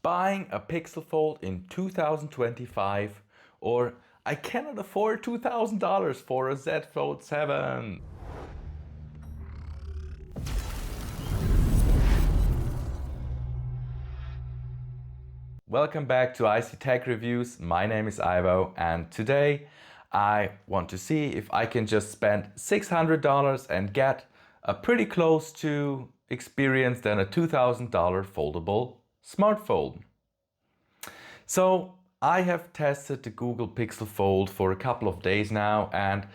buying a Pixel Fold in 2025, or I cannot afford $2,000 for a Z Fold 7. Welcome back to IC Tech Reviews. My name is Ivo, and today I want to see if I can just spend $600 and get a pretty close to experience than a $2,000 foldable smartphone. So I have tested the Google Pixel Fold for a couple of days now, and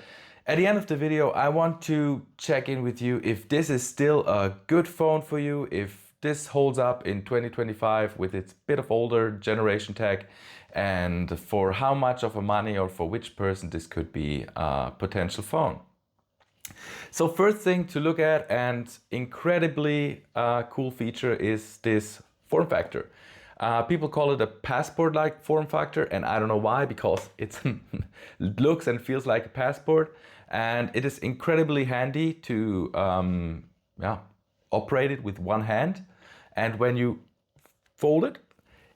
at the end of the video I want to check in with you if this is still a good phone for you, if this holds up in 2025 with its bit of older generation tech, and for how much of a money or for which person this could be a potential phone. So first thing to look at, and incredibly cool feature, is this form factor. People call it a passport-like form factor, and I don't know why, because it looks and feels like a passport, and it is incredibly handy to operate it with one hand. And when you fold it,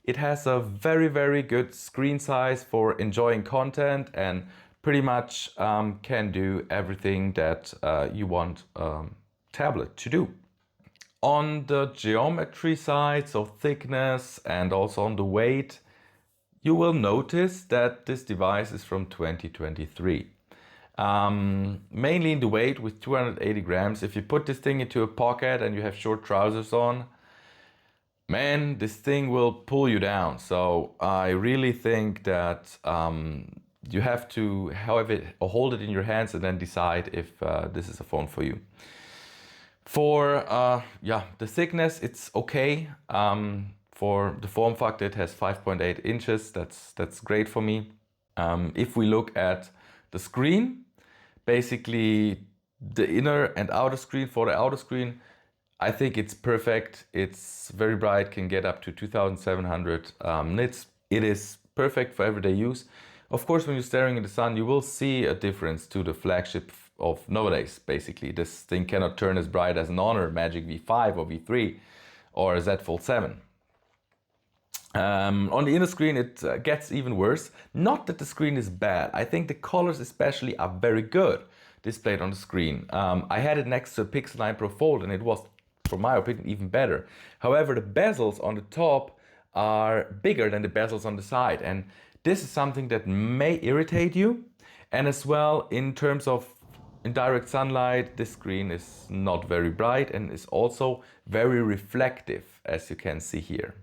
it has a very good screen size for enjoying content, and pretty much can do everything that you want tablet to do. On the geometry side, so thickness and also on the weight, you will notice that this device is from 2023. Mainly in the weight with 280 grams. If you put this thing into a pocket and you have short trousers on, man, this thing will pull you down. So I really think that you have to hold it in your hands and then decide if this is a phone for you. For the thickness, it's okay. For the form factor, it has 5.8 inches. That's great for me. If we look at the screen, basically the inner and outer screen, for the outer screen, I think it's perfect. It's very bright, can get up to 2700 nits. It is perfect for everyday use. Of course, when you're staring in the sun, you will see a difference to the flagship of nowadays. Basically, this thing cannot turn as bright as an Honor Magic V5 or V3 or a Z Fold 7. On the inner screen, it gets even worse. Not that the screen is bad. I think the colors especially are very good displayed on the screen. I had it next to a Pixel 9 Pro Fold, and it was, for my opinion, even better. However, the bezels on the top are bigger than the bezels on the side, and this is something that may irritate you. And as well, in terms of indirect sunlight, this screen is not very bright and is also very reflective, as you can see here.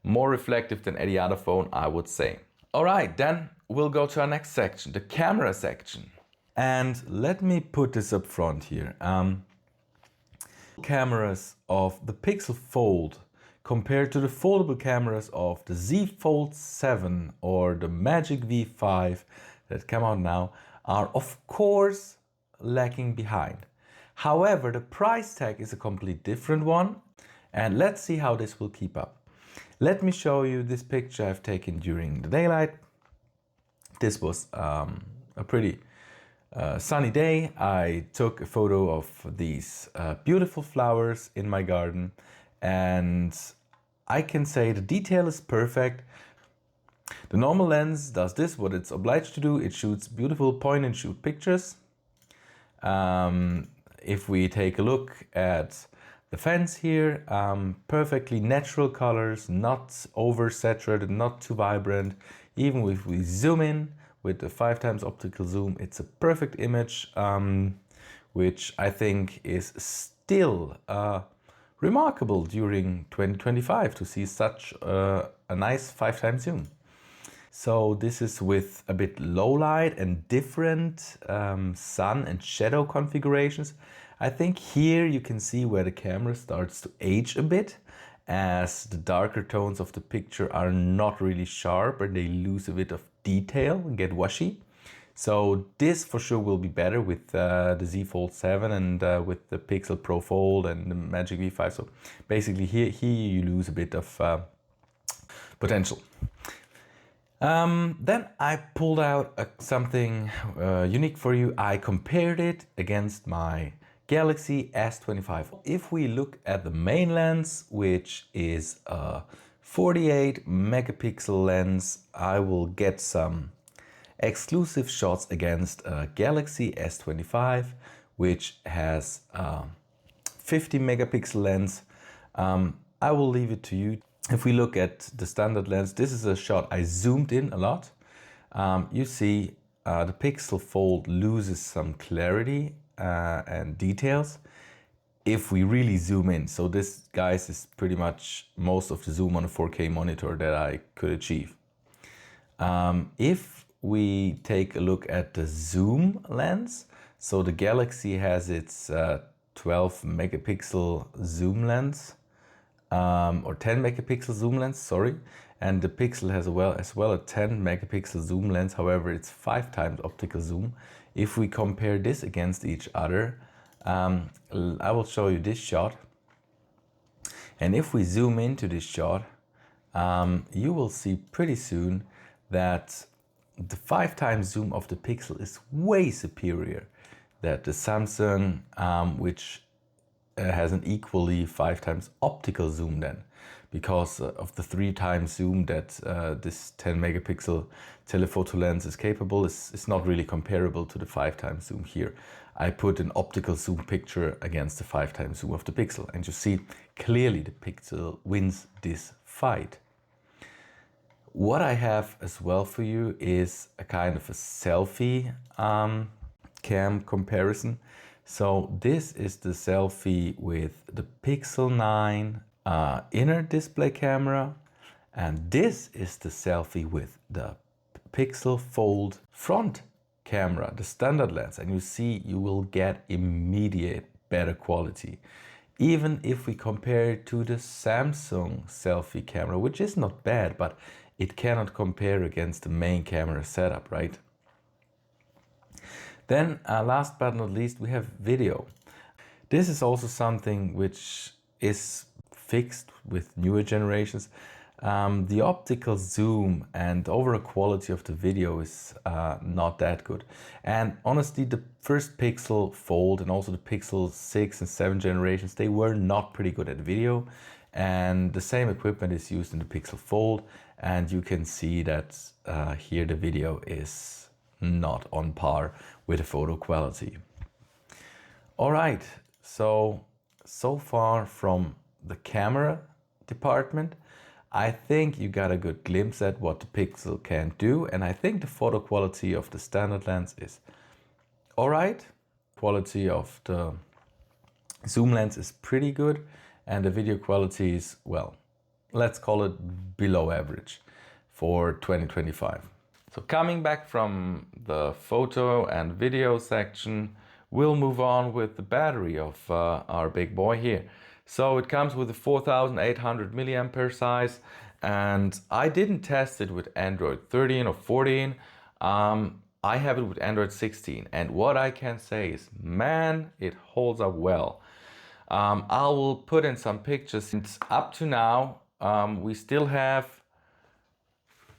More reflective than any other phone, I would say. All right, then we'll go to our next section, the camera section. And let me put this up front here. Cameras of the Pixel Fold compared to the foldable cameras of the Z Fold 7 or the Magic V5 that come out now are of course lacking behind. However, the price tag is a completely different one, and let's see how this will keep up. Let me show you this picture I've taken during the daylight. This was a pretty sunny day. I took a photo of these beautiful flowers in my garden, and I can say the detail is perfect. The normal lens does this, what it's obliged to do. It shoots beautiful point and shoot pictures. If we take a look at the fence here, perfectly natural colors, not oversaturated, not too vibrant. Even if we zoom in with the 5x optical zoom, it's a perfect image, which I think is still remarkable during 2025 to see such a nice 5x zoom. So this is with a bit low light and different sun and shadow configurations. I think here you can see where the camera starts to age a bit, as the darker tones of the picture are not really sharp and they lose a bit of detail and get washy. So this for sure will be better with the Z Fold 7 and with the Pixel Pro Fold and the Magic V5. So basically here you lose a bit of potential. Then I pulled out something unique for you. I compared it against my Galaxy S25. If we look at the main lens, which is a 48 megapixel lens. I will get some exclusive shots against a Galaxy S25, which has a 50 megapixel lens. I will leave it to you. If we look at the standard lens, this is a shot I zoomed in a lot. You see the pixel fold loses some clarity and details if we really zoom in. So this, guys, is pretty much most of the zoom on a 4K monitor that I could achieve. If we take a look at the zoom lens, so the Galaxy has its 12 megapixel zoom lens, or 10 megapixel zoom lens, sorry. And the Pixel has as well a 10 megapixel zoom lens. However, it's 5 times optical zoom. If we compare this against each other, I will show you this shot. And if we zoom into this shot, you will see pretty soon that the 5 times zoom of the Pixel is way superior that the Samsung, which has an equally 5 times optical zoom then, because of the 3 times zoom that this 10 megapixel telephoto lens is capable. It's not really comparable to the 5 times zoom here. I put an optical zoom picture against the 5 times zoom of the Pixel, and you see clearly the Pixel wins this fight. What I have as well for you is a kind of a selfie cam comparison. So this is the selfie with the Pixel 9 inner display camera, and this is the selfie with the Pixel Fold front camera, the standard lens, and you see you will get immediate better quality. Even if we compare it to the Samsung selfie camera, which is not bad, but it cannot compare against the main camera setup, right? Then last but not least, we have video. This is also something which is fixed with newer generations. The optical zoom and overall quality of the video is not that good. And honestly, the first Pixel Fold and also the Pixel 6 and 7 generations, they were not pretty good at video. And the same equipment is used in the Pixel Fold. And you can see that here the video is not on par with the photo quality. All right, so far from the camera department, I think you got a good glimpse at what the Pixel can do, and I think the photo quality of the standard lens is all right. Quality of the zoom lens is pretty good, and the video quality is, well, let's call it below average for 2025. So coming back from the photo and video section, we'll move on with the battery of our big boy here. So it comes with a 4800 milliampere size, and I didn't test it with Android 13 or 14. I have it with Android 16, and what I can say is, man, it holds up well. I will put in some pictures. And up to now, we still have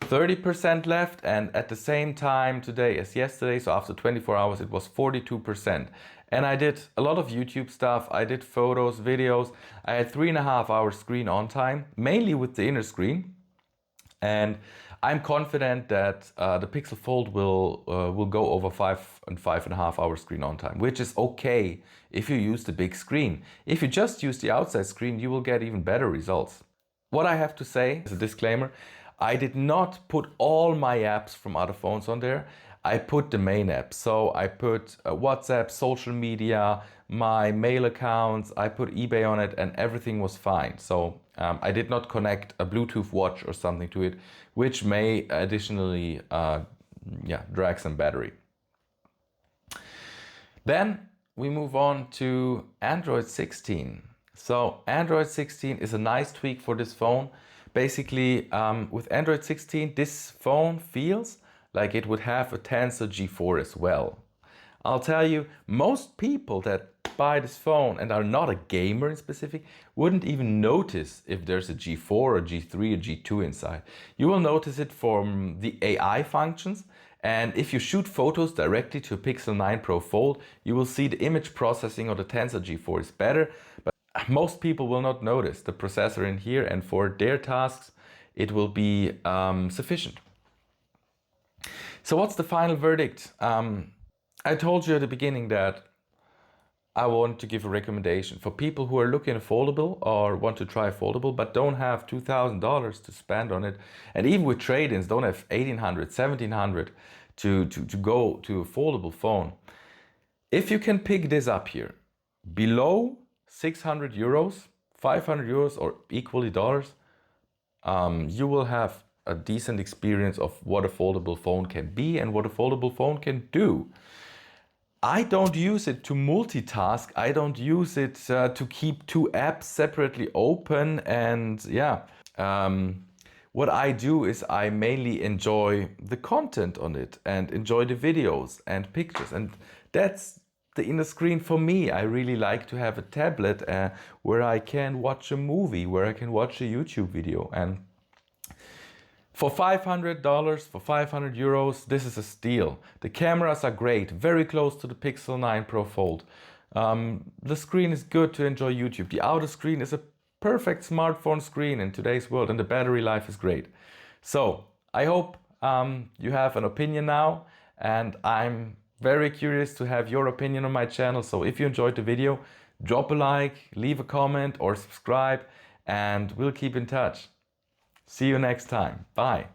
30% left, and at the same time today as yesterday, so after 24 hours, it was 42%. And I did a lot of YouTube stuff. I did photos, videos. I had 3.5 hours screen on time, mainly with the inner screen. And I'm confident that the Pixel Fold will go over 5.5 hours screen on time, which is okay if you use the big screen. If you just use the outside screen, you will get even better results. What I have to say as a disclaimer, I did not put all my apps from other phones on there. I put the main apps. So I put WhatsApp, social media, my mail accounts, I put eBay on it, and everything was fine. So I did not connect a Bluetooth watch or something to it, which may additionally drag some battery. Then we move on to Android 16. So Android 16 is a nice tweak for this phone. Basically, with Android 16, this phone feels like it would have a Tensor G4 as well. I'll tell you, most people that buy this phone and are not a gamer in specific wouldn't even notice if there's a G4 or G3 or G2 inside. You will notice it from the AI functions, and if you shoot photos directly to a Pixel 9 Pro Fold, you will see the image processing of the Tensor G4 is better, but most people will not notice the processor in here, and for their tasks, it will be sufficient. So what's the final verdict? I told you at the beginning that I want to give a recommendation for people who are looking at foldable or want to try foldable but don't have $2,000 to spend on it, and even with trade-ins don't have $1,800, $1,700 to go to a foldable phone. If you can pick this up here below 600 euros, 500 euros or equally dollars, you will have a decent experience of what a foldable phone can be and what a foldable phone can do. I don't use it to multitask. I don't use it to keep two apps separately open. And yeah, what I do is I mainly enjoy the content on it and enjoy the videos and pictures. And that's the inner screen for me. I really like to have a tablet where I can watch a movie, where I can watch a YouTube video. And for $500, for 500 euros, this is a steal. The cameras are great, very close to the Pixel 9 Pro Fold. The screen is good to enjoy YouTube. The outer screen is a perfect smartphone screen in today's world, and the battery life is great. So I hope you have an opinion now, and I'm very curious to have your opinion on my channel. So if you enjoyed the video, drop a like, leave a comment or subscribe, and we'll keep in touch. See you next time. Bye.